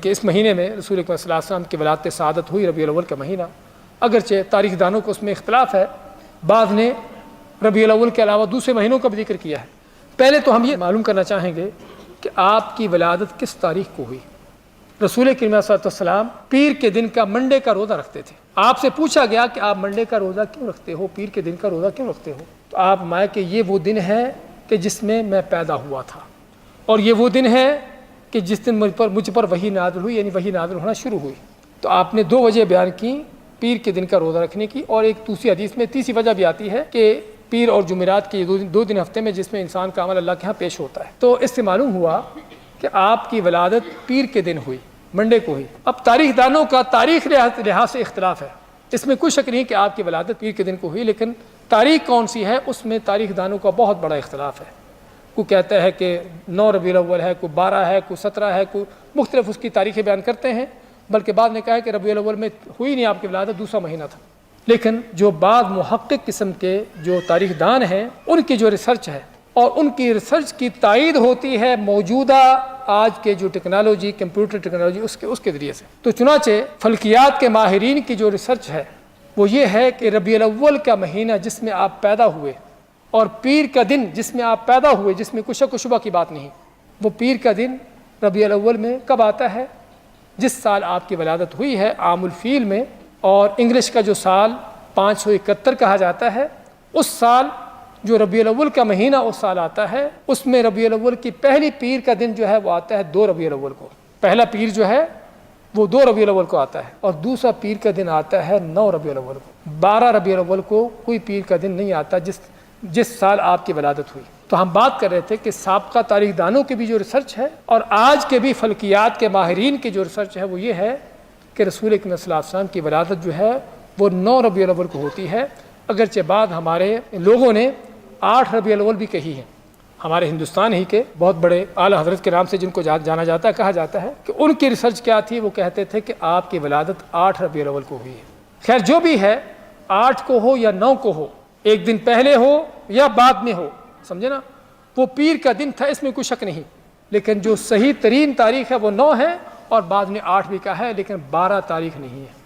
کہ اس مہینے میں رسول اکرم صلی اللہ علیہ وسلم کی ولادت سعادت ہوئی ربیع الاول کا مہینہ، اگرچہ تاریخ دانوں کو اس میں اختلاف ہے، بعض نے ربیع الاول کے علاوہ دوسرے مہینوں کا بھی ذکر کیا ہے۔ پہلے تو ہم یہ معلوم کرنا چاہیں گے کہ آپ کی ولادت کس تاریخ کو ہوئی۔ رسول کریم صلی اللہ علیہ وسلم پیر کے دن کا منڈے کا روزہ رکھتے تھے۔ آپ سے پوچھا گیا کہ آپ منڈے کا روزہ کیوں رکھتے ہو، پیر کے دن کا روزہ کیوں رکھتے ہو؟ تو آپ فرمایا کہ یہ وہ دن ہے کہ جس میں میں پیدا ہوا تھا، اور یہ وہ دن ہے کہ جس دن مجھ پر وحی نازل ہوئی، یعنی وحی نازل ہونا شروع ہوئی۔ تو آپ نے دو وجہ بیان کی پیر کے دن کا روزہ رکھنے کی، اور ایک دوسری حدیث میں تیسری وجہ بھی آتی ہے کہ پیر اور جمعرات کے دو دن ہفتے میں جس میں انسان کا عمل اللہ کے ہاں پیش ہوتا ہے۔ تو اس سے معلوم ہوا کہ آپ کی ولادت پیر کے دن ہوئی، منڈے کو ہوئی۔ اب تاریخ دانوں کا تاریخ لحاظ سے اختلاف ہے، اس میں کوئی شک نہیں کہ آپ کی ولادت پیر کے دن کو ہوئی، لیکن تاریخ کون سی ہے اس میں تاریخ دانوں کا بہت بڑا اختلاف ہے۔ کوئی کہتا ہے کہ 9 ربیع الاول ہے، کوئی 12 ہے، کوئی 17 ہے، کوئی مختلف اس کی تاریخیں بیان کرتے ہیں، بلکہ بعض نے کہا ہے کہ ربیع الاول میں ہوئی نہیں آپ کی ولادت، دوسرا مہینہ تھا۔ لیکن جو بعض محقق قسم کے جو تاریخ دان ہیں، ان کی جو ریسرچ ہے اور ان کی ریسرچ کی تائید ہوتی ہے موجودہ آج کے جو ٹیکنالوجی، کمپیوٹر ٹیکنالوجی اس کے ذریعے سے۔ تو چنانچہ فلکیات کے ماہرین کی جو ریسرچ ہے وہ یہ ہے کہ ربیع الاول کا مہینہ جس میں آپ پیدا ہوئے اور پیر کا دن جس میں آپ پیدا ہوئے، جس میں کوئی شک و شبہ کی بات نہیں، وہ پیر کا دن ربیع الاول میں کب آتا ہے؟ جس سال آپ کی ولادت ہوئی ہے عام الفیل میں، اور انگلش کا جو سال 571 کہا جاتا ہے، اس سال جو ربیع الاول کا مہینہ اس سال آتا ہے، اس میں ربیع الاول کی پہلی پیر کا دن جو ہے وہ آتا ہے 2 ربیع الاول کو۔ پہلا پیر جو ہے وہ 2 ربیع الاول کو آتا ہے، اور دوسرا پیر کا دن آتا ہے 9 ربیع الاول کو۔ 12 ربیع الاول کو کوئی پیر کا دن نہیں آتا جس سال آپ کی ولادت ہوئی۔ تو ہم بات کر رہے تھے کہ سابقہ تاریخ دانوں کی بھی جو ریسرچ ہے اور آج کے بھی فلکیات کے ماہرین کی جو ریسرچ ہے وہ یہ ہے کہ رسول اکرم صلی اللہ علیہ وسلم کی ولادت جو ہے وہ 9 ربیع الاول کو ہوتی ہے، اگرچہ بعد ہمارے لوگوں نے 8 ربیع الاول بھی کہی ہے۔ ہمارے ہندوستان ہی کے بہت بڑے اعلیٰ حضرت کے نام سے جن کو جانا جاتا ہے، کہا جاتا ہے کہ ان کی ریسرچ کیا تھی، وہ کہتے تھے کہ آپ کی ولادت 8 ربیع الاول کو ہوئی ہے۔ خیر جو بھی ہے، 8 کو ہو یا 9 کو ہو، ایک دن پہلے ہو یا بعد میں ہو، سمجھے نا، وہ پیر کا دن تھا، اس میں کوئی شک نہیں، لیکن جو صحیح ترین تاریخ ہے وہ 9 ہے، اور بعد میں 8 بھی کہا ہے، لیکن 12 تاریخ نہیں ہے۔